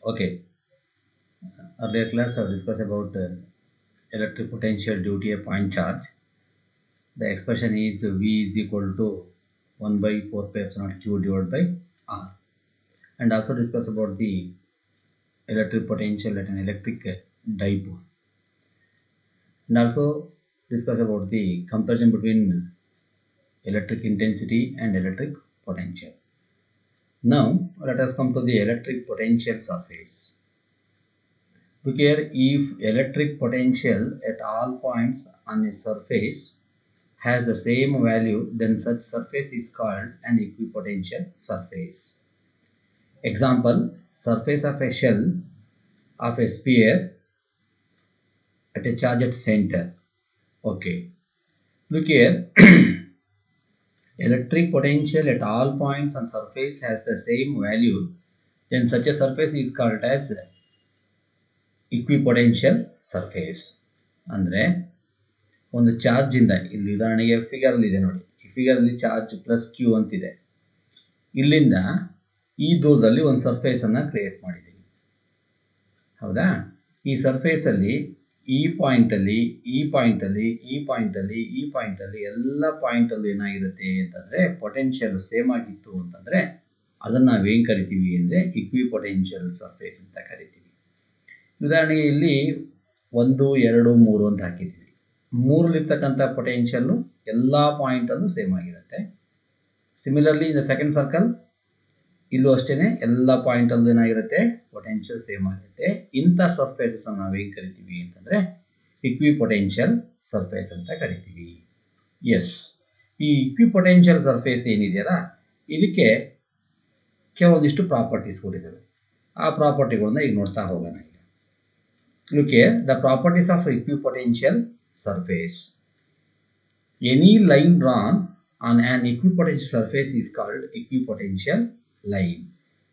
Okay, earlier class I have discussed about electric potential due to a point charge. The expression is V is equal to 1 by 4 pi epsilon Q divided by R, and also discuss about the electric potential at an electric dipole, and also discuss about the comparison between electric intensity and electric potential. Now let us come to the electric potential surface. Look here, if electric potential at all points on a surface has the same value, then such surface is called an equipotential surface. Example, surface of a shell of a sphere at a charge at center. Okay, look here, electric potential at all points on surface has the same value, then such a surface is called as equipotential surface. ಅಂದರೆ ಒಂದು ಚಾರ್ಜಿಂದ, ಇಲ್ಲಿ ಉದಾಹರಣೆಗೆ ಫಿಗರಲ್ಲಿ ಇದೆ ನೋಡಿ, ಈ ಫಿಗರಲ್ಲಿ charge plus Q ಅಂತಿದೆ. ಇಲ್ಲಿಂದ ಈ ದೂರದಲ್ಲಿ ಒಂದು ಸರ್ಫೇಸನ್ನು ಕ್ರಿಯೇಟ್ ಮಾಡಿದ್ದೀವಿ, ಹೌದಾ? ಈ ಸರ್ಫೇಸಲ್ಲಿ ಈ ಪಾಯಿಂಟಲ್ಲಿ, ಈ ಪಾಯಿಂಟಲ್ಲಿ, ಈ ಪಾಯಿಂಟಲ್ಲಿ, ಈ ಪಾಯಿಂಟಲ್ಲಿ ಎಲ್ಲ ಪಾಯಿಂಟಲ್ಲೂ ಏನಾಗಿರುತ್ತೆ ಅಂತಂದರೆ ಪೊಟೆನ್ಷಿಯಲ್ ಸೇಮ್ ಆಗಿತ್ತು ಅಂತಂದರೆ ಅದನ್ನು ನಾವೇನು ಕರಿತೀವಿ ಅಂದರೆ ಇಕ್ವಿಪೊಟೆನ್ಷಿಯಲ್ ಸರ್ಫೇಸ್ ಅಂತ ಕರಿತೀವಿ. ಉದಾಹರಣೆಗೆ ಇಲ್ಲಿ 1, 2, 3 ಅಂತ ಹಾಕಿದ್ದೀವಿ. 3ರಲ್ಲಿರ್ತಕ್ಕಂಥ ಪೊಟೆನ್ಷಿಯಲ್ಲು ಎಲ್ಲ ಪಾಯಿಂಟಲ್ಲೂ ಸೇಮ್ ಆಗಿರುತ್ತೆ. Similarly in the second circle ಇಲ್ಲೂ ಅಷ್ಟೇ ಎಲ್ಲ ಪಾಯಿಂಟಲ್ಲೂ ಏನಾಗಿರುತ್ತೆ ಪೊಟೆನ್ಷಿಯಲ್ ಸೇಮ್ ಆಗಿರುತ್ತೆ. ಇಂಥ ಸರ್ಫೇಸನ್ನು ನಾವೇನು ಕರಿತೀವಿ ಅಂತಂದರೆ ಇಕ್ವಿಪೊಟೆನ್ಷಿಯಲ್ ಸರ್ಫೇಸ್ ಅಂತ ಕರಿತೀವಿ. ಎಸ್, ಈ ಇಕ್ವಿಪೊಟೆನ್ಷಿಯಲ್ ಸರ್ಫೇಸ್ ಏನಿದೆಯಲ್ಲ ಇದಕ್ಕೆ ಕೆಲವೊಂದಿಷ್ಟು ಪ್ರಾಪರ್ಟೀಸ್ ಕೊಟ್ಟಿದ್ದಾರೆ. ಆ ಪ್ರಾಪರ್ಟಿಗಳನ್ನ ಈಗ ನೋಡ್ತಾ ಹೋಗೋಣ. ಈಗ look here, the properties of equipotential surface. Any line drawn on an equipotential surface is called equipotential line.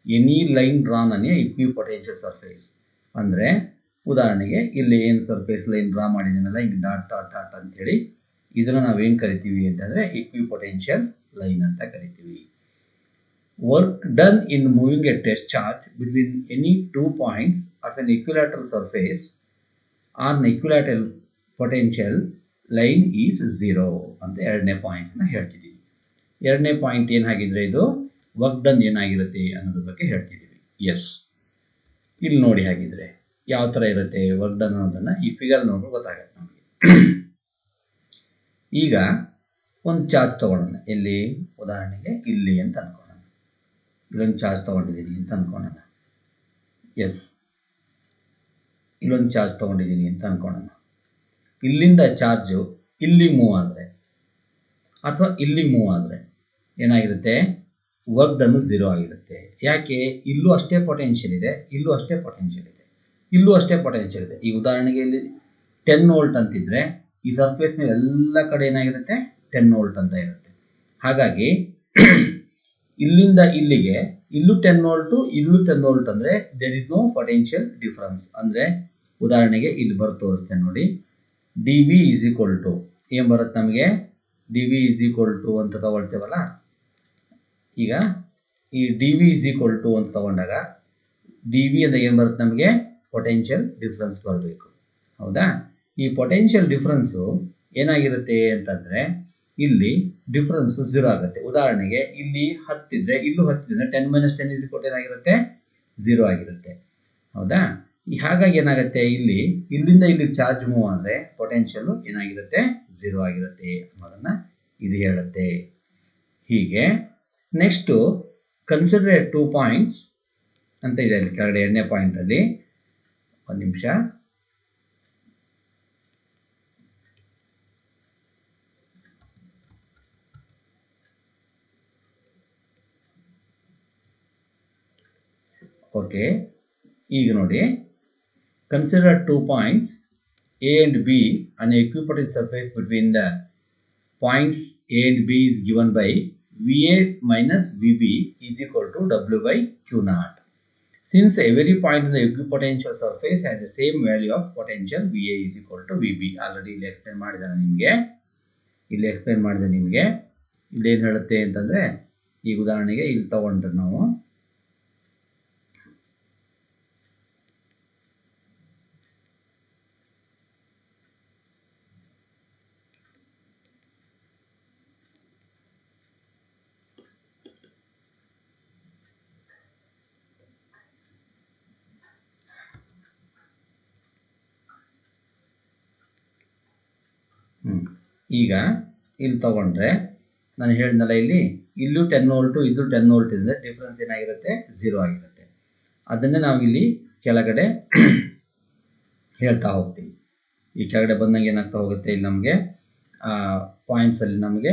Any line drawn on a equipotential surface ಅಂದರೆ ಉದಾಹರಣೆಗೆ ಇಲ್ಲಿ ಏನು ಸರ್ಫೇಸ್ ಲೈನ್ ಡ್ರಾ ಮಾಡಿದ್ದೀನಲ್ಲ, ಈಗ ಡಾಟ್ ಡಾಟ್ ಡಾಟ್ ಅಂತೇಳಿ ಇದನ್ನು ನಾವೇನು ಕರಿತೀವಿ ಅಂತಂದರೆ ಇಕ್ವಿಪೊಟೆನ್ಷಿಯಲ್ ಲೈನ್ ಅಂತ ಕರಿತೀವಿ. Work done in moving a test charge between any 2 points of an equilateral surface on equilateral potential line is 0 ಅಂತ ಎರಡನೇ ಪಾಯಿಂಟನ್ನು ಹೇಳ್ತಿದ್ದೀವಿ. ಎರಡನೇ ಪಾಯಿಂಟ್ ಏನಾಗಿದ್ರೆ ಇದು ವರ್ಕ್ ಡನ್ ಏನಾಗಿರುತ್ತೆ ಅನ್ನೋದ್ರ ಬಗ್ಗೆ ಹೇಳ್ತಿದ್ದೀವಿ. ಎಸ್, ಇಲ್ಲಿ ನೋಡಿ ಹಾಗಿದ್ರೆ ಯಾವ ಥರ ಇರುತ್ತೆ ವರ್ಕ್ ಡನ್ ಅನ್ನೋದನ್ನು ಈ ಫಿಗರ್ ನೋಡಿ ಗೊತ್ತಾಗುತ್ತೆ ನಮಗೆ. ಈಗ ಒಂದು ಚಾರ್ಜ್ ತೊಗೊಳ್ಳೋಣ, ಎಲ್ಲಿ ಉದಾಹರಣೆಗೆ ಇಲ್ಲಿ ಅಂತ ಅನ್ಕೊಳ್ಳೋಣ. ಇಲ್ಲೊಂದು ಚಾರ್ಜ್ ತೊಗೊಂಡಿದ್ದೀನಿ ಅಂತ ಅನ್ಕೊಳ್ಳೋಣ. ಎಸ್, ಇಲ್ಲೊಂದು ಚಾರ್ಜ್ ತೊಗೊಂಡಿದ್ದೀನಿ ಅಂತ ಅನ್ಕೊಳ್ಳೋಣ. ಇಲ್ಲಿಂದ ಚಾರ್ಜು ಇಲ್ಲಿ ಮೂವ್ ಆದರೆ ಅಥವಾ ಇಲ್ಲಿ ಮೂವ್ ಆದರೆ ಏನಾಗಿರುತ್ತೆ ವರ್ಕ್ ಡನ್ನು 0 ಆಗಿರುತ್ತೆ. ಯಾಕೆ? ಇಲ್ಲೂ ಅಷ್ಟೇ ಪೊಟೆನ್ಷಿಯಲ್ ಇದೆ, ಇಲ್ಲೂ ಅಷ್ಟೇ ಪೊಟೆನ್ಷಿಯಲ್ ಇದೆ, ಇಲ್ಲೂ ಅಷ್ಟೇ ಪೊಟೆನ್ಷಿಯಲ್ ಇದೆ. ಈ ಉದಾಹರಣೆಗೆ ಇಲ್ಲಿ 10 ವೋಲ್ಟ್ ಅಂತಿದ್ರೆ ಈ ಸರ್ಫೇಸ್ ಮೇಲೆ ಎಲ್ಲ ಕಡೆ ಏನಾಗಿರುತ್ತೆ 10 ವೋಲ್ಟ್ ಅಂತ ಇರುತ್ತೆ. ಹಾಗಾಗಿ ಇಲ್ಲಿಂದ ಇಲ್ಲಿಗೆ ಇಲ್ಲೂ 10 ವೋಲ್ಟು, ಇಲ್ಲೂ 10 ವೋಲ್ಟ್ ಅಂದರೆ there is no potential difference. ಅಂದರೆ ಉದಾಹರಣೆಗೆ ಇಲ್ಲಿ ಬರೋ ತೋರಿಸ್ತೇನೆ ನೋಡಿ, D V is equal to ಏನು ಬರುತ್ತೆ ನಮಗೆ, D V is equal to ಅಂತ ತಗೊಳ್ತೇವಲ್ಲ. ಈಗ ಈ D V is equal to ಅಂತ ತಗೊಂಡಾಗ ಡಿ ವಿ ಅಂತ ಏನು ಬರುತ್ತೆ ನಮಗೆ ಪೊಟೆನ್ಷಿಯಲ್ ಡಿಫ್ರೆನ್ಸ್ ಬರಬೇಕು, ಹೌದಾ? ಈ ಪೊಟೆನ್ಷಿಯಲ್ ಡಿಫ್ರೆನ್ಸು ಏನಾಗಿರುತ್ತೆ ಅಂತಂದರೆ ಇಲ್ಲಿ ಡಿಫ್ರೆನ್ಸ್ 0 ಆಗುತ್ತೆ. ಉದಾಹರಣೆಗೆ ಇಲ್ಲಿ 10 ಇದ್ರೆ ಇಲ್ಲೂ 10 ಇದ್ರೆ 10 - 10 ಈಸ್ ಈಕ್ವಲ್ ಏನಾಗಿರುತ್ತೆ 0 ಆಗಿರುತ್ತೆ, ಹೌದಾ? ಹಾಗಾಗಿ ಏನಾಗುತ್ತೆ ಇಲ್ಲಿ ಇಲ್ಲಿಂದ ಇಲ್ಲಿ ಚಾರ್ಜ್ ಮೂವ್ ಆದರೆ ಪೊಟೆನ್ಷಿಯಲ್ಲು ಏನಾಗಿರುತ್ತೆ 0 ಆಗಿರುತ್ತೆ ಅನ್ನೋದನ್ನು ಇದು ಹೇಳುತ್ತೆ. ಹೀಗೆ ನೆಕ್ಸ್ಟು ಕನ್ಸಿಡರ್ 2 ಪಾಯಿಂಟ್ಸ್ ಅಂತ ಇದೆ ಅಲ್ಲಿ ಕೆಳಗಡೆ ಎರಡನೇ ಪಾಯಿಂಟಲ್ಲಿ. ಒಂದು ನಿಮಿಷ, ಓಕೆ. ಈಗ ನೋಡಿ, consider 2 points A and B on an equipotential surface between the points A and B is given by VA minus VB is equal to W by Q naught. Since every point in the equipotential surface has the same value of potential, VA is equal to VB. Already ಇಲ್ಲಿ explain ಮಾಡಿದ್ದಾನೆ ನಿಮಗೆ. ಇಲ್ಲೇನು ಹೇಳುತ್ತೆ ಅಂತಂದರೆ, ಈಗ ಉದಾಹರಣೆಗೆ ಇಲ್ಲಿ ತಗೊಂಡ್ರೆ ನಾವು ಈಗ ಇಲ್ಲಿ ತಗೊಂಡ್ರೆ ನಾನು ಹೇಳಿದ್ನಲ್ಲ, ಇಲ್ಲೂ 10 ವೋಲ್ಟು ಇದು 10 ವೋಲ್ಟ್ ಇದೆ, ಡಿಫ್ರೆನ್ಸ್ ಏನಾಗಿರುತ್ತೆ 0 ಆಗಿರುತ್ತೆ. ಅದನ್ನೇ ನಾವು ಇಲ್ಲಿ ಕೆಳಗಡೆ ಹೇಳ್ತಾ ಹೋಗ್ತೀವಿ. ಈ ಕೆಳಗಡೆ ಬಂದಂಗೆ ಏನಾಗ್ತಾ ಹೋಗುತ್ತೆ, ಇಲ್ಲಿ ನಮಗೆ ಪಾಯಿಂಟ್ಸಲ್ಲಿ ನಮಗೆ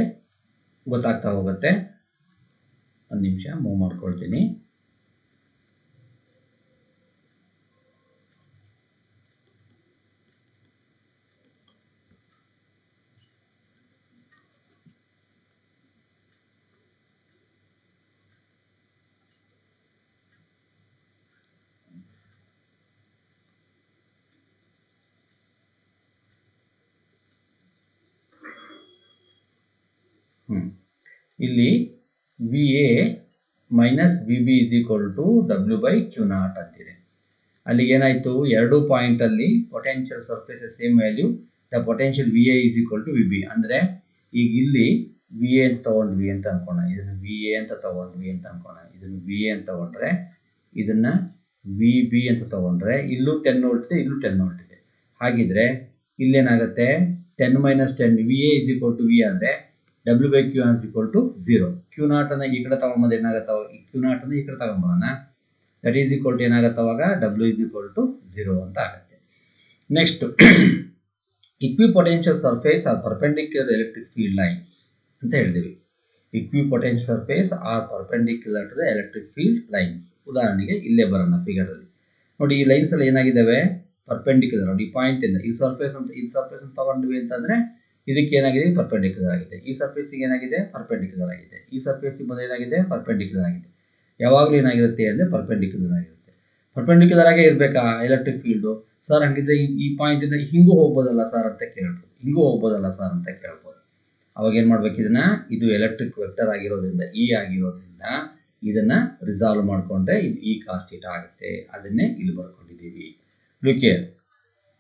ಗೊತ್ತಾಗ್ತಾ ಹೋಗುತ್ತೆ. ಒಂದು ನಿಮಿಷ ಮೂವ್ ಮಾಡ್ಕೊಳ್ತೀನಿ. ಇಲ್ಲಿ V A minus V B is equal to W/Q0 ಅಂತಿದೆ. ಅಲ್ಲಿಗೆ ಏನಾಯಿತು, ಎರಡು ಪಾಯಿಂಟಲ್ಲಿ potential surface same value, the potential V A is equal to V B. ಅಂದರೆ ಈಗ ಇಲ್ಲಿ ವಿ ಎ ಅಂತ ತೊಗೊಂಡ್ವಿ ಅಂತ ಅನ್ಕೋಣ, ಇದನ್ನು ವಿ ಎ ಅಂತ ತೊಗೊಂಡ್ವಿ ಅಂತ ಅನ್ಕೋಣ, ಇದನ್ನು ವಿ ಎ ಅಂತ ತೊಗೊಂಡ್ರೆ, ಇದನ್ನು ವಿ ಬಿ ಅಂತ ತೊಗೊಂಡ್ರೆ, ಇಲ್ಲೂ 10 ವೋಲ್ಟ್ ಇದೆ, ಇಲ್ಲೂ 10 ವೋಲ್ಟ್ ಇದೆ. ಹಾಗಿದ್ರೆ ಇಲ್ಲೇನಾಗುತ್ತೆ, 10 - 10 V A is equal to V ಆದರೆ W/Q is equal to 0. Q0 ಅನ್ನು ಈ ಕಡೆ ತಗೊಂಡ್ಬಂದ್ರೆ ಏನಾಗುತ್ತೆ, Q0 ಅನ್ನು ಈ ಕಡೆ ತಗೊಂಡ್ಬರೋಣ, ದಟ್ ಈಸ್ ಈಕ್ವಲ್ ಟು ಏನಾಗುತ್ತೆ ಅವಾಗ W is equal to 0 ಅಂತ ಆಗುತ್ತೆ. Next, equipotential surface are perpendicular electric field lines ಅಂತ ಹೇಳಿದ್ವಿ. Equipotential surface are perpendicular to the electric field lines. ಉದಾಹರಣೆಗೆ ಇಲ್ಲೇ ಬರೋಣ ಫಿಗರ್ ಅಲ್ಲಿ ನೋಡಿ, ಈ ಲೈನ್ಸ್ ಅಲ್ಲಿ ಏನಾಗಿದ್ದಾವೆ, ಪರ್ಪೆಂಡಿಕ್ಯುಲರ್. ನೋಡಿ, ಈ ಪಾಯಿಂಟ್ ಇಂದ ಈ ಸರ್ಫೇಸ್ ಅಂತ ತಗೊಂಡ್ವಿ ಅಂತಂದ್ರೆ ಇದಕ್ಕೆ ಏನಾಗಿದೆ, ಪರ್ಪೆಂಡಿಕ್ಯುಲರ್ ಆಗಿದೆ. ಈ ಸರ್ಫೇಸಿಗೆ ಏನಾಗಿದೆ, ಪರ್ಪೆಂಡಿಕ್ಯುಲರ್ ಆಗಿದೆ. ಈ ಸರ್ಫೇಸಿಗೆ ಬಂದು ಏನಾಗಿದೆ, ಪರ್ಪೆಂಡಿಕ್ಯುಲರ್ ಆಗಿದೆ. ಯಾವಾಗಲೂ ಏನಾಗಿರುತ್ತೆ ಅಂದರೆ ಪರ್ಪೆಂಡಿಕ್ಯುಲರ್ ಆಗಿರುತ್ತೆ. ಪರ್ಪೆಂಡಿಕ್ಯುಲರ್ ಆಗೇ ಇರಬೇಕಾ ಎಲೆಕ್ಟ್ರಿಕ್ ಫೀಲ್ಡು? ಸರ್ ಹಾಗಿದ್ರೆ ಈ ಪಾಯಿಂಟಿಂದ ಹಿಂಗೂ ಹೋಗ್ಬೋದಲ್ಲ ಸರ್ ಅಂತ ಕೇಳ್ಬೋದು, ಹಿಂಗೂ ಹೋಗ್ಬೋದಲ್ಲ ಸರ್ ಅಂತ ಕೇಳ್ಬೋದು. ಅವಾಗ ಏನು ಮಾಡ್ಬೇಕು, ಇದು ಎಲೆಕ್ಟ್ರಿಕ್ ವೆಕ್ಟರ್ ಆಗಿರೋದ್ರಿಂದ, ಆಗಿರೋದ್ರಿಂದ ಇದನ್ನ ರಿಸಾಲ್ವ್ ಮಾಡಿಕೊಂಡ್ರೆ ಇದು ಈ ಕಾಸ್ ಥೀಟಾ ಆಗುತ್ತೆ. ಅದನ್ನೇ ಇಲ್ಲಿ ಬರ್ಕೊಂಡಿದ್ದೀವಿ. ಲುಕ್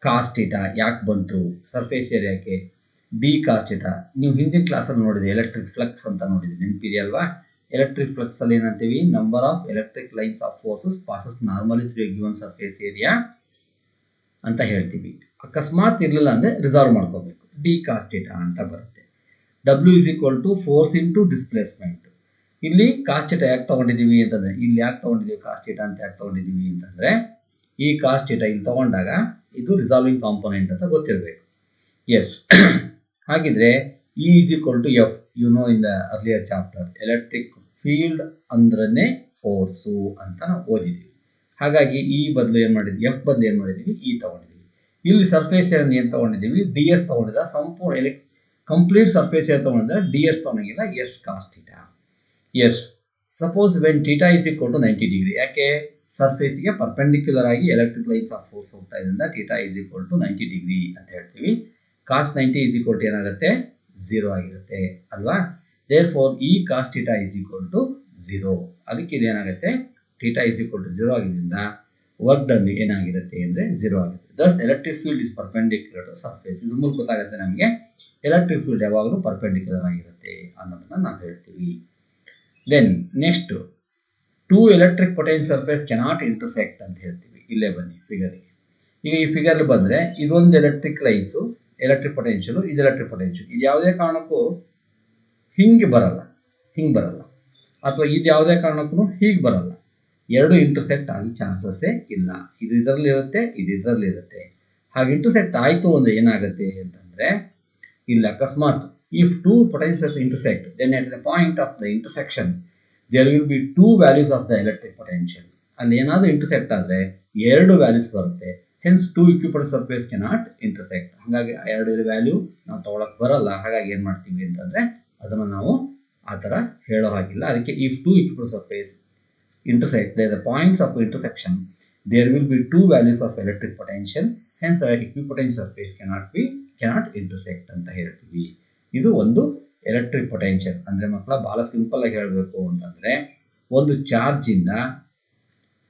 ಕಾಸ್ ಥೀಟಾ ಯಾಕೆ ಬಂತು, ಸರ್ಫೇಸ್ ಏರಿಯಾಕ್ಕೆ ಡಿ ಕಾಸ್ ಥೀಟಾ. ನೀವು ಹಿಂದಿನ ಕ್ಲಾಸಲ್ಲಿ ನೋಡಿದೆ, ಎಲೆಕ್ಟ್ರಿಕ್ ಫ್ಲಕ್ಸ್ ಅಂತ ನೋಡಿದೆ, ನೆನಪಿದೆ ಅಲ್ವಾ? ಎಲೆಕ್ಟ್ರಿಕ್ ಫ್ಲಕ್ಸ್ ಅಲ್ಲಿ ಏನಂತೀವಿ, number of electric lines of forces passes normally through A given surface area ಅಂತ ಹೇಳ್ತೀವಿ. ಅಕಸ್ಮಾತ್ ಇರಲಿಲ್ಲ ಅಂದರೆ ರಿಸಾಲ್ವ್ ಮಾಡ್ಕೋಬೇಕು, ಡಿ ಕಾಸ್ ಥೀಟಾ ಅಂತ ಬರುತ್ತೆ. W is equal to force into displacement. ಇಲ್ಲಿ ಕಾಸ್ ಥೀಟಾ ಯಾಕೆ ತೊಗೊಂಡಿದ್ದೀವಿ ಅಂತಂದರೆ, ಇಲ್ಲಿ ಯಾಕೆ ತೊಗೊಂಡಿದ್ದೀವಿ ಕಾಸ್ ಥೀಟಾ ಅಂತ ಯಾಕೆ ತೊಗೊಂಡಿದ್ದೀವಿ ಅಂತಂದರೆ, ಈ ಕಾಸ್ ಥೀಟಾ ಇಲ್ಲಿ ತೊಗೊಂಡಾಗ ಇದು ರಿಸಾಲ್ವಿಂಗ್ ಕಾಂಪೊನೆಂಟ್ ಅಂತ ಗೊತ್ತಿರಬೇಕು. ಎಸ್, ಹಾಗಿದ್ರೆ E is equal to F, you know in the earlier chapter. Electric field ಅಂದ್ರೇ ಫೋರ್ಸು ಅಂತ ನಾವು ಓದಿದ್ದೀವಿ. ಹಾಗಾಗಿ ಈ ಬದಲು ಏನು ಮಾಡಿದ್ವಿ, ಎಫ್ ಬದಲು ಏನು ಮಾಡಿದ್ದೀವಿ, ಇ ತೊಗೊಂಡಿದ್ದೀವಿ. ಇಲ್ಲಿ ಸರ್ಫೇಸ್ ಏರಿಯಾ ಏನು ತೊಗೊಂಡಿದ್ದೀವಿ, ಡಿ ಎಸ್ ತೊಗೊಂಡಿದ್ದ. ಸಂಪೂರ್ಣ ಕಂಪ್ಲೀಟ್ ಸರ್ಫೇಸ್ ಏರಿಯಾ ತೊಗೊಂಡಿದ್ರೆ ಡಿ ಎಸ್ ತೊಗೊಂಡಿಲ್ಲ, S cos theta. S, suppose when theta is equal to 90 degree, ಯಾಕೆ ಸರ್ಫೇಸಿಗೆ ಪರ್ಪೆಂಡಿಕ್ಯುಲರ್ ಆಗಿ ಎಲೆಕ್ಟ್ರಿಕ್ ಲೈನ್ಸ್ ಆಫ್ ಫೋರ್ಸ್ ಹೋಗ್ತಾ ಇದರಿಂದ theta is equal to 90 degree ಅಂತ ಹೇಳ್ತೀವಿ. ಕಾಸ್ 90 ಇಸ್ ಈಕ್ವಲ್ ಟು ಏನಾಗುತ್ತೆ, 0 ಆಗಿರುತ್ತೆ ಅಲ್ವಾ? ದೇರ್ ಫೋರ್ ಈ cos theta is equal to 0. ಅದಕ್ಕೆ ಇದೇನಾಗುತ್ತೆ, ಥೀಟಾ ಇಸ್ ಈಕ್ವಲ್ ಟು 0 ಆಗಿದ್ದರಿಂದ ವರ್ಕ್ ಡನ್ ಏನಾಗಿರುತ್ತೆ ಅಂದರೆ 0 ಆಗುತ್ತೆ. Thus electric field is perpendicular to surface. ಇದು ಮೂಲಕ ಗೊತ್ತಾಗುತ್ತೆ ನಮಗೆ ಎಲೆಕ್ಟ್ರಿಕ್ ಫೀಲ್ಡ್ ಯಾವಾಗಲೂ ಪರ್ಪೆಂಡಿಕ್ಯುಲರ್ ಆಗಿರುತ್ತೆ ಅನ್ನೋದನ್ನ ನಾವು ಹೇಳ್ತೀವಿ. Then next, two electric potential surface cannot intersect ಅಂತ ಹೇಳ್ತೀವಿ. ಇಲ್ಲೇ ಬನ್ನಿ ಫಿಗರ್ಗೆ. ಈಗ ಈ ಫಿಗರ್ ಬಂದರೆ ಇದೊಂದು ಎಲೆಕ್ಟ್ರಿಕ್ ಲೈನ್ಸು, ಎಲೆಕ್ಟ್ರಿಕ್ ಪೊಟೆನ್ಷಿಯಲು, ಇದು ಎಲೆಕ್ಟ್ರಿಕ್ ಪೊಟೆನ್ಷಿಯಲ್. ಇದು ಯಾವುದೇ ಕಾರಣಕ್ಕೂ ಹಿಂಗೆ ಬರಲ್ಲ, ಹಿಂಗೆ ಬರಲ್ಲ, ಅಥವಾ ಇದು ಯಾವುದೇ ಕಾರಣಕ್ಕೂ ಹೀಗೆ ಬರಲ್ಲ. ಎರಡು ಇಂಟರ್ಸೆಕ್ಟ್ ಆಗಿ ಚಾನ್ಸಸ್ಸೇ ಇಲ್ಲ. ಇದು ಇದರಲ್ಲಿರುತ್ತೆ, ಇದು ಇದರಲ್ಲಿರುತ್ತೆ. ಹಾಗೆ ಇಂಟರ್ಸೆಕ್ಟ್ ಆಯಿತು ಅಂದರೆ ಏನಾಗುತ್ತೆ ಅಂತಂದರೆ, ಇಲ್ಲಿ ಅಕಸ್ಮಾತ್ if two potential intersect, then at the point of the intersection there will be two values of the electric potential. ಅಲ್ಲಿ ಏನಾದರೂ ಇಂಟರ್ಸೆಕ್ಟ್ ಆದರೆ ಎರಡು ವ್ಯಾಲ್ಯೂಸ್ ಬರುತ್ತೆ. Hence two equipotential surface cannot intersect. ಹಾಗಾಗಿ ಎರಡು ವ್ಯಾಲ್ಯೂ ನಾವು ತೊಗೊಳಕ್ಕೆ ಬರಲ್ಲ. ಹಾಗಾಗಿ ಏನು ಮಾಡ್ತೀವಿ ಅಂತಂದರೆ ಅದನ್ನು ನಾವು ಆ ಥರ ಹೇಳೋ ಹಾಗಿಲ್ಲ. ಅದಕ್ಕೆ if two equipotential surface intersect, there the points of intersection, there will be two values of electric potential, hence equipotential surface cannot intersect ಅಂತ ಹೇಳ್ತೀವಿ. ಇದು ಒಂದು ಎಲೆಕ್ಟ್ರಿಕ್ ಪೊಟೆನ್ಷಿಯಲ್. ಅಂದರೆ ಮಕ್ಕಳ ಭಾಳ ಸಿಂಪಲ್ ಆಗಿ ಹೇಳಬೇಕು ಅಂತಂದರೆ, ಒಂದು ಚಾರ್ಜಿಂದ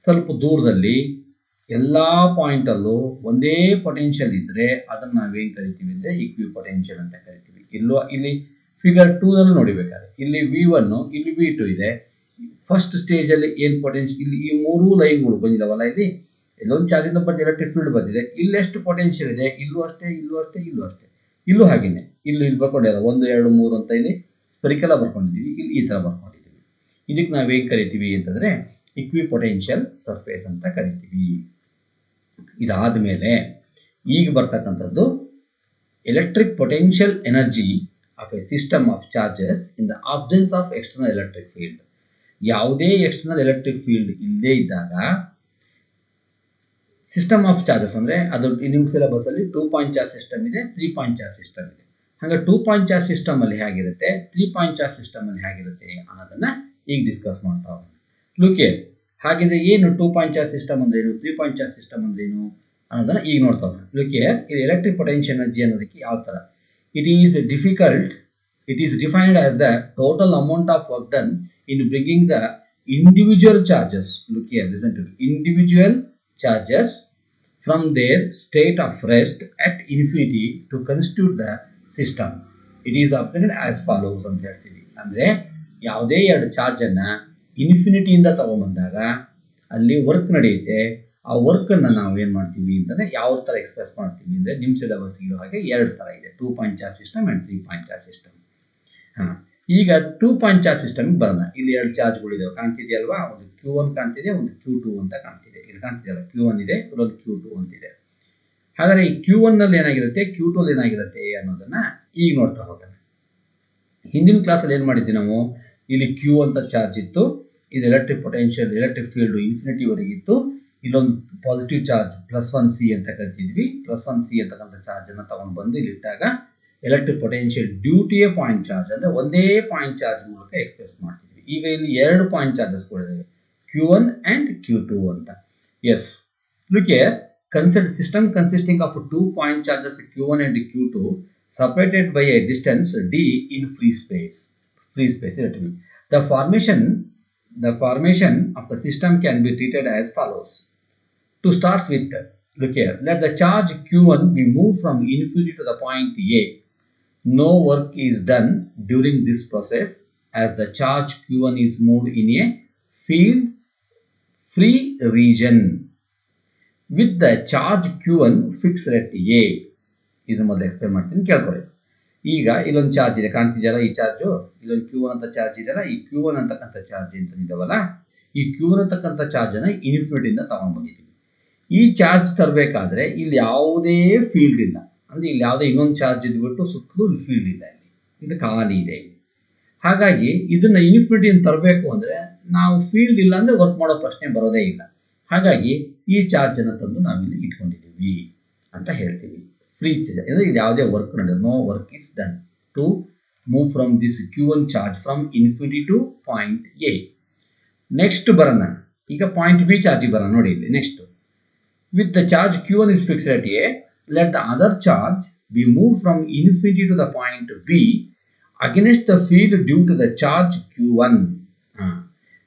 ಸ್ವಲ್ಪ ದೂರದಲ್ಲಿ ಎಲ್ಲ ಪಾಯಿಂಟಲ್ಲೂ ಒಂದೇ ಪೊಟೆನ್ಷಿಯಲ್ ಇದ್ದರೆ ಅದನ್ನು ನಾವೇನು ಕರಿತೀವಿ ಅಂದರೆ ಇಕ್ವಿಪೊಟೆನ್ಷಿಯಲ್ ಅಂತ ಕರಿತೀವಿ. ಇಲ್ಲಿ ಫಿಗರ್ 2ದಲ್ಲಿ ನೋಡಿಬೇಕಾದ್ರೆ ಇಲ್ಲಿ V1 ಇಲ್ಲಿ V2 ಇದೆ. ಫಸ್ಟ್ ಸ್ಟೇಜಲ್ಲಿ ಏನು ಪೊಟೆನ್ಷಿಯಲ್, ಇಲ್ಲಿ ಈ ಮೂರೂ ಲೈನ್ಗಳು ಬಂದಿದ್ದಾವಲ್ಲ, ಇಲ್ಲಿ ಎಲ್ಲೊಂದು ಚಾರ್ಜಿಂದ ಬಂದು ಎಲೆಕ್ಟ್ರಿಕ್ ಫೀಲ್ಡ್ ಬಂದಿದೆ. ಇಲ್ಲೆಷ್ಟು ಪೊಟೆನ್ಷಿಯಲ್ ಇದೆ, ಇಲ್ಲೂ ಅಷ್ಟೇ, ಇಲ್ಲೂ ಅಷ್ಟೇ, ಇಲ್ಲೂ ಅಷ್ಟೇ. ಇಲ್ಲೂ ಹಾಗೇನೆ, ಇಲ್ಲಿ ಬರ್ಕೊಂಡಿಲ್ಲ 1 2 3 ಅಂತ ಇಲ್ಲಿ ಸ್ಪೆರಿಕಲ್ ಬರ್ಕೊಂಡಿದ್ದೀವಿ, ಇಲ್ಲಿ ಈ ಥರ ಬರ್ಕೊಂಡಿದ್ದೀವಿ. ಇದಕ್ಕೆ ನಾವು ಹೇಗೆ ಕರಿತೀವಿ ಅಂತಂದರೆ ಇಕ್ವಿಪೊಟೆನ್ಷಿಯಲ್ ಸರ್ಫೇಸ್ ಅಂತ ಕರಿತೀವಿ. ಇದಾದ ಮೇಲೆ ಈಗ ಬರ್ತಕ್ಕಂಥದ್ದು electric potential energy of A system of charges in the absence of external electric field. ಯಾವುದೇ ಎಕ್ಸ್ಟರ್ನಲ್ ಎಲೆಕ್ಟ್ರಿಕ್ ಫೀಲ್ಡ್ ಇಲ್ಲದೇ ಇದ್ದಾಗ ಸಿಸ್ಟಮ್ ಆಫ್ ಚಾರ್ಜಸ್ ಅಂದರೆ ಅದು ನಿಮ್ಮ ಸಿಲೆಬಸ್ಸಲ್ಲಿ 2 ಪಾಯಿಂಟ್ ಚಾರ್ಜ್ ಸಿಸ್ಟಮ್ ಇದೆ, 3 ಪಾಯಿಂಟ್ ಚಾರ್ಜ್ ಸಿಸ್ಟಮ್ ಇದೆ. ಹಾಗೆ 2 ಪಾಯಿಂಟ್ ಚಾರ್ಜ್ ಸಿಸ್ಟಮಲ್ಲಿ ಹೇಗಿರುತ್ತೆ, 3 ಪಾಯಿಂಟ್ ಚಾರ್ಜ್ ಸಿಸ್ಟಮಲ್ಲಿ ಹೇಗಿರುತ್ತೆ ಅನ್ನೋದನ್ನು ಈಗ ಡಿಸ್ಕಸ್ ಮಾಡ್ತಾ ಹೋಗೋಣ. ಲುಕ್ ಹಾಗಿದ್ರೆ ಏನು 2 ಪಾಯಿಂಟ್ ಚಾರ್ಜ್ ಸಿಸ್ಟಮ್ ಅಂದ್ರೇನು, 3 ಪಾಯಿಂಟ್ ಚಾರ್ಜ್ ಸಿಸ್ಟಮ್ ಅಂದ್ರೇನು ಅನ್ನೋದನ್ನು ಈಗ ನೋಡ್ತಾ ಹೋಗೋಣ. ಲುಕ್ ಇದು ಎಲೆಕ್ಟ್ರಿಕ್ ಪೊಟೆನ್ಷಿಯಲ್ ಎನರ್ಜಿ ಅನ್ನೋದಕ್ಕೆ ಯಾವ ಥರ it is defined as the total amount of work done in bringing the individual charges, look here, listen to me, individual charges from their state of rest at infinity to constitute the system. It is obtained as follows ಅಂತ ಹೇಳ್ತೀವಿ. ಅಂದರೆ ಯಾವುದೇ ಎರಡು ಚಾರ್ಜನ್ನು ಇನ್ಫಿನಿಟಿಯಿಂದ ತಗೊಂಬಂದಾಗ ಅಲ್ಲಿ work ನಡೆಯುತ್ತೆ. ಆ ವರ್ಕನ್ನು ನಾವು ಏನು ಮಾಡ್ತೀವಿ ಅಂತಂದರೆ ಯಾವ ಥರ ಎಕ್ಸ್ಪ್ರೆಸ್ ಮಾಡ್ತೀವಿ ಅಂದರೆ ನಿಮ್ಮ ಸಿಲೆಬಸ್ ಇರೋ ಹಾಗೆ 2 ಥರ ಇದೆ, 2 point charge system and 3 point charge system. ಈಗ 2 ಪಾಯಿಂಟ್ ಚಾರ್ಜ್ ಸಿಸ್ಟಮ್ಗೆ ಬರೋಣ. ಇಲ್ಲಿ 2 ಚಾರ್ಜ್ಗಳಿದ್ದಾವೆ, ಕಾಣ್ತಿದೆಯಲ್ವಾ, ಒಂದು Q1 ಕಾಣ್ತಿದೆ, ಒಂದು Q2 ಅಂತ ಕಾಣ್ತಿದೆ. ಇಲ್ಲಿ ಕಾಣ್ತಿದೆಯಲ್ಲ, Q1 ಇದೆ, ಇಲ್ಲೊಂದು Q2 ಅಂತಿದೆ. ಹಾಗಾದರೆ ಈ Q1ನಲ್ಲಿ ಏನಾಗಿರುತ್ತೆ, Q2ಅಲ್ಲಿ ಏನಾಗಿರುತ್ತೆ ಅನ್ನೋದನ್ನು ಈಗ ನೋಡ್ತಾ ಹೋಗೋಣ. ಹಿಂದಿನ ಕ್ಲಾಸಲ್ಲಿ ಏನು ಮಾಡಿದ್ವಿ ನಾವು, ಇಲ್ಲಿ Q ಅಂತ ಚಾರ್ಜ್ ಇತ್ತು, ಇದು ಎಲೆಕ್ಟ್ರಿಕ್ ಪೊಟೆನ್ಷಿಯಲ್ ಎಲೆಕ್ಟ್ರಿಕ್ ಫೀಲ್ಡು ಇನ್ಫಿನಿಟಿವರೆಗಿತ್ತು. ಇಲ್ಲೊಂದು ಪಾಸಿಟಿವ್ ಚಾರ್ಜ್ +1C ಅಂತ ಕರಿತಿದ್ವಿ. +1C ಅಂತಕ್ಕಂಥ ಚಾರ್ಜನ್ನು ತಗೊಂಡು ಬಂದು ಇಲ್ಲಿಟ್ಟಾಗ electric potential due to a point charge ಅಂದರೆ ಒಂದೇ ಪಾಯಿಂಟ್ ಚಾರ್ಜ್ ಮೂಲಕ ಎಕ್ಸ್ಪ್ರೆಸ್ ಮಾಡ್ತಿದ್ವಿ. ಈಗ ಇಲ್ಲಿ 2 ಪಾಯಿಂಟ್ ಚಾರ್ಜಸ್ಗಳಿದ್ದಾವೆ, Q1 ಆ್ಯಂಡ್ Q2 ಅಂತ. Yes, look here, consider system consisting of 2 point charges Q1 and Q2 separated by a distance d in free space. The formation of the system can be treated as follows. To start with, look here, let the charge Q1 be moved from infinity to the point A. No work is done during this process as the charge Q1 is moved in a field free region with the charge Q1 fixed at A. ಇದನ್ನು ಮೊದಲು explain ಮಾಡ್ತೀನಿ, ಕೇಳ್ಕೊಳ್ಳಿ. ಈಗ ಇಲ್ಲೊಂದು charge ಇದೆ, ಕಾಣ್ತಿದೆಯಲ್ಲ ಈ charge, ಇಲ್ಲೊಂದು Q1 ಅಂತ ಚಾರ್ಜ್ ಇದೆಯಲ್ಲ, ಈ Q1 ಅಂತಕ್ಕಂಥ ಚಾರ್ಜ್ ಅಂತ ಇದಾವಲ್ಲ, ಈ Q1 ಅಂತಕ್ಕಂಥ ಚಾರ್ಜನ್ನು ಇನ್ಫಿನಿಟಿಯಿಂದ ತಗೊಂಡು ಬಂದಿದ್ದೀವಿ. ಈ ಚಾರ್ಜ್ ತರಬೇಕಾದ್ರೆ ಇಲ್ಲಿ ಯಾವುದೇ ಫೀಲ್ಡ್ ಇಲ್ಲ, ಅಂದರೆ ಇಲ್ಲಿ ಯಾವುದೇ ಇನ್ನೊಂದು ಚಾರ್ಜ್ ಇದ್ಬಿಟ್ಟು ಸುತ್ತಲೂ ಫೀಲ್ಡ್ ಇಲ್ಲ, ಇದು ಖಾಲಿ ಇದೆ. ಹಾಗಾಗಿ ಇದನ್ನು ಇನ್ಫಿನಿಟಿಯಿಂದ ತರಬೇಕು ಅಂದರೆ ನಾವು ಫೀಲ್ಡ್ ಇಲ್ಲ ಅಂದರೆ ವರ್ಕ್ ಮಾಡೋ ಪ್ರಶ್ನೆ ಬರೋದೇ ಇಲ್ಲ. ಹಾಗಾಗಿ ಈ ಚಾರ್ಜನ್ನು ತಂದು ನಾವಿಲ್ಲಿ ಇಟ್ಕೊಂಡಿದ್ದೀವಿ ಅಂತ ಹೇಳ್ತೀವಿ. ಫ್ರೀ ಚಾರ್ಜ್ ಅಂದರೆ ಇಲ್ಲಿ ಯಾವುದೇ ವರ್ಕ್ ನಡೆಯೋದು, no work is done to move from this Q1 charge from infinity to point A. Next ಬರೋಣ, ಈಗ ಪಾಯಿಂಟ್ ಬಿ ಚಾರ್ಜಿಗೆ ಬರೋಣ. ನೋಡಿ ಇಲ್ಲಿ next, with the charge Q1 is fixed at A, let the other charge be moved from infinity to the point B against the field due to the charge Q1.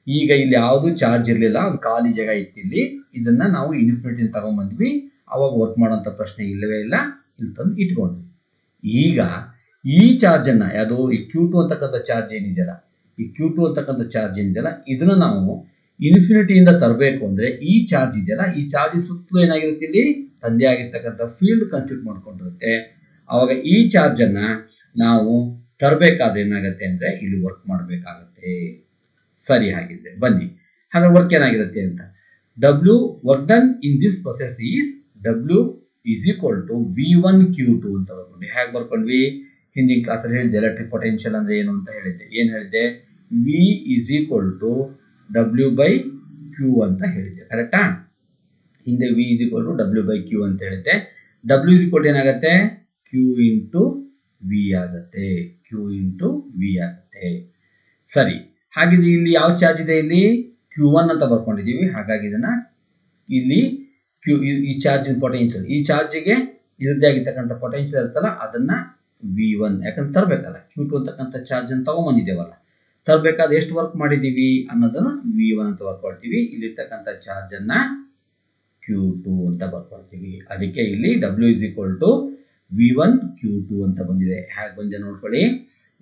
ಈಗ ಇಲ್ಲಿ ಯಾವುದು charge ಇರಲಿಲ್ಲ, ಒಂದು ಖಾಲಿ ಜಾಗ ಇತ್ತು ಇಲ್ಲಿ, ಇದನ್ನು ನಾವು ಇನ್ಫಿನಿಟಿನ ತಗೊಂಡ್ಬಂದ್ವಿ. ಅವಾಗ ವರ್ಕ್ ಮಾಡೋಂಥ ಪ್ರಶ್ನೆ ಇಲ್ಲವೇ ಇಲ್ಲ, ಇಲ್ಲಿ ತಂದು ಇಟ್ಕೊಂಡ್ವಿ. ಈಗ ಈ ಚಾರ್ಜನ್ನು ಯಾವುದೋ ಈ Q2 ಅಂತಕ್ಕಂಥ ಚಾರ್ಜ್ ಏನಿದೆಯಲ್ಲ, ಈ Q2 ಅಂತಕ್ಕಂಥ ಚಾರ್ಜ್ ಏನಿದೆಯಲ್ಲ, ಇದನ್ನು ನಾವು ಇನ್ಫಿನಿಟಿಯಿಂದ ತರಬೇಕು ಅಂದರೆ ಈ ಚಾರ್ಜ್ ಇದೆಯಲ್ಲ, ಈ ಚಾರ್ಜ್ ಸುತ್ತಲೂ ಏನಾಗಿರುತ್ತೆ, ಇಲ್ಲಿ ತಂದೆ ಆಗಿರ್ತಕ್ಕಂಥ ಫೀಲ್ಡ್ ಕನ್ಸ್ಟಿಟ್ಯೂಟ್ ಮಾಡ್ಕೊಂಡಿರುತ್ತೆ. ಆವಾಗ ಈ ಚಾರ್ಜನ್ನು ನಾವು ತರಬೇಕಾದ್ರೆ ಏನಾಗುತ್ತೆ ಅಂದರೆ ಇಲ್ಲಿ ವರ್ಕ್ ಮಾಡಬೇಕಾಗತ್ತೆ. ಸರಿ, ಹಾಗಿದ್ರೆ ಬನ್ನಿ, ಹಾಗಾದ್ರೆ ವರ್ಕ್ ಏನಾಗಿರುತ್ತೆ ಅಂತ. W work done in this process is W is equal to V1 Q2 ಅಂತ ಬರ್ಕೊಂಡ್ವಿ. ಹೇಗೆ ಬರ್ಕೊಂಡ್ವಿ, ಹಿಂದಿನ ಕ್ಲಾಸಲ್ಲಿ ಹೇಳಿದ್ದೆ ಎಲೆಕ್ಟ್ರಿಕ್ ಪೊಟೆನ್ಷಿಯಲ್ ಅಂದರೆ ಏನು ಅಂತ ಹೇಳಿದ್ದೆ. ಏನು ಹೇಳಿದ್ದೆ, V is equal to W/Q ಅಂತ ಹೇಳಿದ್ದೆ, ಕರೆಕ್ಟಾ? ಹಿಂದೆ V is equal to W/Q ಅಂತ ಹೇಳಿದ್ದೆ. W ಈಸ್ ಈಕ್ವಲ್ ಟು ಏನಾಗುತ್ತೆ, Q ಇಂಟು V ಆಗುತ್ತೆ, Q ಇಂಟು V ಆಗುತ್ತೆ. ಸರಿ, ಹಾಗಿದ್ರೆ ಇಲ್ಲಿ ಯಾವ ಚಾರ್ಜ್ ಇದೆ, ಇಲ್ಲಿ Q1 ಅಂತ ಬರ್ಕೊಂಡಿದ್ದೀವಿ. ಹಾಗಾಗಿ ಇದನ್ನು ಇಲ್ಲಿ ಈ ಚಾರ್ಜಿನ ಪೊಟೆನ್ಷಿಯಲ್, ಈ ಚಾರ್ಜಿಗೆ ಇದರದ್ದೇ ಆಗಿರ್ತಕ್ಕಂಥ ಪೊಟೆನ್ಷಿಯಲ್ ಇರುತ್ತಲ್ಲ ಅದನ್ನು V1, ಯಾಕಂದ್ರೆ ತರಬೇಕಲ್ಲ, Q2 ಅಂತಕ್ಕಂಥ ಚಾರ್ಜನ್ನು ತಗೊಂಬಂದಿದ್ದೇವಲ್ಲ, ತರಬೇಕಾದ್ರೆ ಎಷ್ಟು ವರ್ಕ್ ಮಾಡಿದ್ದೀವಿ ಅನ್ನೋದನ್ನು V1 ಅಂತ ಬರ್ಕೊಳ್ತೀವಿ. ಇಲ್ಲಿರ್ತಕ್ಕಂಥ ಚಾರ್ಜನ್ನು Q2 ಅಂತ ಬರ್ಕೊಳ್ತೀವಿ. ಅದಕ್ಕೆ ಇಲ್ಲಿ W is equal to V1 Q2 ಅಂತ ಬಂದಿದೆ. ಹೇಗೆ ಬಂದಿದೆ ನೋಡ್ಕೊಳ್ಳಿ,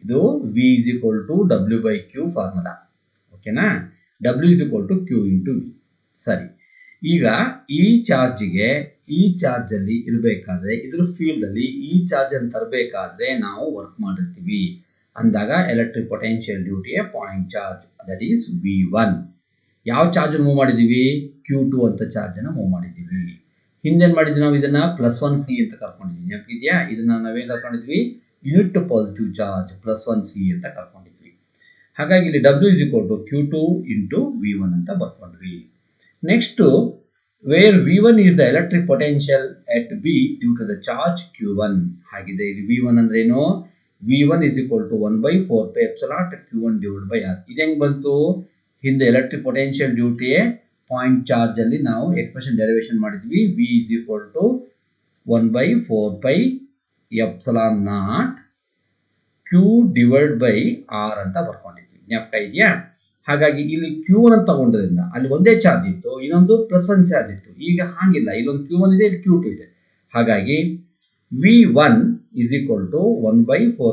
ಇದು V is equal to W/Q formula, ಓಕೆನಾ? W is equal to Q into V. ಸರಿ, ಈಗ ಈ ಚಾರ್ಜ್ಗೆ ಈ ಚಾರ್ಜಲ್ಲಿ ಇರಬೇಕಾದ್ರೆ ಇದ್ರ ಫೀಲ್ಡಲ್ಲಿ ಈ ಚಾರ್ಜನ್ನು ತರಬೇಕಾದ್ರೆ ನಾವು ವರ್ಕ್ ಮಾಡಿರ್ತೀವಿ ಅಂದಾಗ electric potential duty A point charge that is V1. ಯಾವ ಚಾರ್ಜನ್ನು ಮೂವ್ ಮಾಡಿದ್ದೀವಿ? Q2 ಅಂತ ಚಾರ್ಜನ್ನು ಮೂವ್ ಮಾಡಿದ್ದೀವಿ. ಹಿಂದೇನು ಮಾಡಿದ್ವಿ ನಾವು ಇದನ್ನು +1C ಅಂತ ಕರ್ಕೊಂಡಿದ್ವಿ. ನೆನಪಿದೆಯಾ? ಇದನ್ನು ನಾವೇನು ಕರ್ಕೊಂಡಿದ್ವಿ? ಯೂನಿಟ್ ಪಾಸಿಟಿವ್ ಚಾರ್ಜ್ +1C ಅಂತ ಕರ್ಕೊಂಡಿದ್ವಿ. ಹಾಗಾಗಿ ಇಲ್ಲಿ W is equal to Q2 into V1 ಅಂತ ಬರ್ಕೊಂಡ್ವಿ. Next where V1 is the electric potential at B due to the charge Q1. ಹಾಗಿದೆ ಇಲ್ಲಿ V1 ಅಂದ್ರೆ ಏನು? V1 is equal to 1/4π Q1 divided by R. ಇದು ಹೆಂಗೆ ಬಂತು? ಹಿಂದೆ electric potential duty point charge ಅಲ್ಲಿ ನಾವು ಎಕ್ಸ್ಪ್ರೆಷನ್ ಡೆರಿವೇಶನ್ ಮಾಡಿದ್ವಿ. V is equal to 1/4π Q divided by R ಅಂತ ಬರ್ಕೊಂಡಿದ್ವಿ. ಜ್ಞಾಪಕ ಇದೆಯಾ? ಹಾಗಾಗಿ ಇಲ್ಲಿ Q1 ಅಂತ ತಗೊಂಡ್ರಿಂದ ಅಲ್ಲಿ ಒಂದೇ ಚಾರ್ಜ್ ಇತ್ತು, ಇನ್ನೊಂದು +1 ಚಾರ್ಜ್ ಇತ್ತು. ಈಗ ಹಾಗಿಲ್ಲ, ಇಲ್ಲೊಂದು Q1 ಇದೆ, ಇಲ್ಲಿ Q2 ಇದೆ. ಹಾಗಾಗಿ V1 is equal to 1/4